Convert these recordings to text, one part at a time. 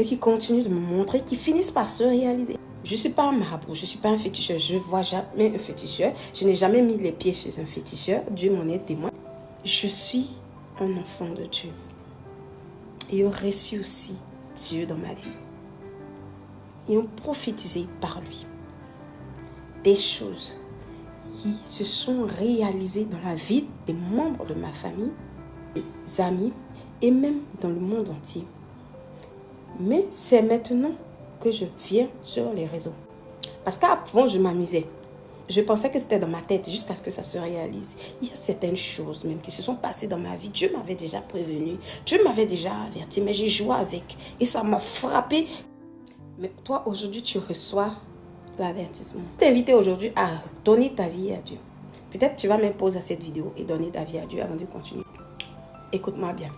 et qui continuent de me montrer, qui finissent par se réaliser. Je ne suis pas un marabout, je ne suis pas un féticheur, je ne vois jamais un féticheur, je n'ai jamais mis les pieds chez un féticheur, Dieu m'en est témoin. Je suis un enfant de Dieu et on reçu aussi Dieu dans ma vie. Et on prophétisé par lui des choses qui se sont réalisées dans la vie des membres de ma famille, des amis et même dans le monde entier. Mais c'est maintenant que je viens sur les réseaux. Parce qu'avant, je m'amusais. Je pensais que c'était dans ma tête jusqu'à ce que ça se réalise. Il y a certaines choses même qui se sont passées dans ma vie. Dieu m'avait déjà prévenu. Dieu m'avait déjà averti. Mais j'ai joué avec. Et ça m'a frappé. Mais toi, aujourd'hui, tu reçois l'avertissement. Je t'invite aujourd'hui à donner ta vie à Dieu. Peut-être tu vas même poser cette vidéo et donner ta vie à Dieu avant de continuer. Écoute-moi bien.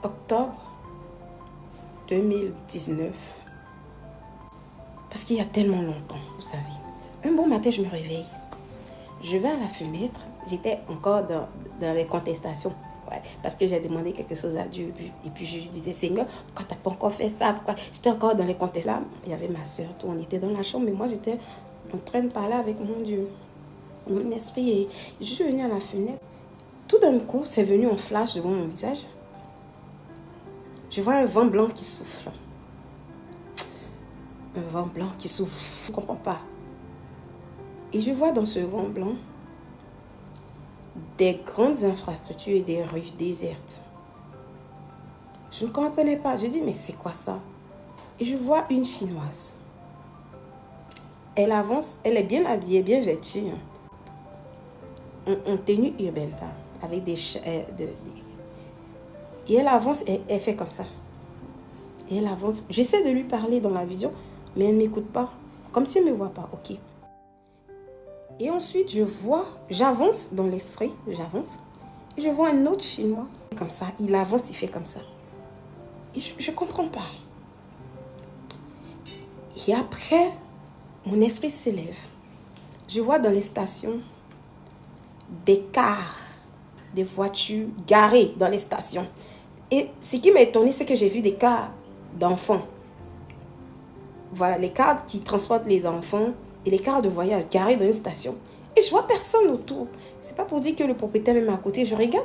Octobre 2019. Parce qu'il y a tellement longtemps, vous savez. Un bon matin, je me réveille. Je vais à la fenêtre. J'étais encore dans les contestations. Ouais, parce que j'ai demandé quelque chose à Dieu. Et puis je lui disais, Seigneur, pourquoi tu n'as pas encore fait ça? Pourquoi? J'étais encore dans les contestations. Là, il y avait ma soeur, tout. On était dans la chambre. Mais moi, j'étais en train de parler avec mon Dieu. Mon esprit. Et je suis venue à la fenêtre. Tout d'un coup, c'est venu en flash devant mon visage. Je vois un vent blanc qui souffle. Un vent blanc qui souffle. Je ne comprends pas. Et je vois dans ce vent blanc des grandes infrastructures et des rues désertes. Je ne comprenais pas. Je dis, mais c'est quoi ça? Et je vois une Chinoise. Elle avance, elle est bien habillée, bien vêtue. En tenue urbaine, avec des... Et elle avance, et elle fait comme ça. Et elle avance. J'essaie de lui parler dans la vision, mais elle ne m'écoute pas. Comme si elle ne me voit pas. Ok. Et ensuite, j'avance dans l'esprit, j'avance. Et je vois un autre Chinois, comme ça. Il avance, il fait comme ça. Et je ne comprends pas. Et après, mon esprit s'élève. Je vois dans les stations des cars, des voitures garées dans les stations. Et ce qui m'a étonné, c'est que j'ai vu des cars d'enfants. Voilà, les cars qui transportent les enfants et les cars de voyage garés dans une station. Et je vois personne autour. C'est pas pour dire que le propriétaire même à côté. Je regarde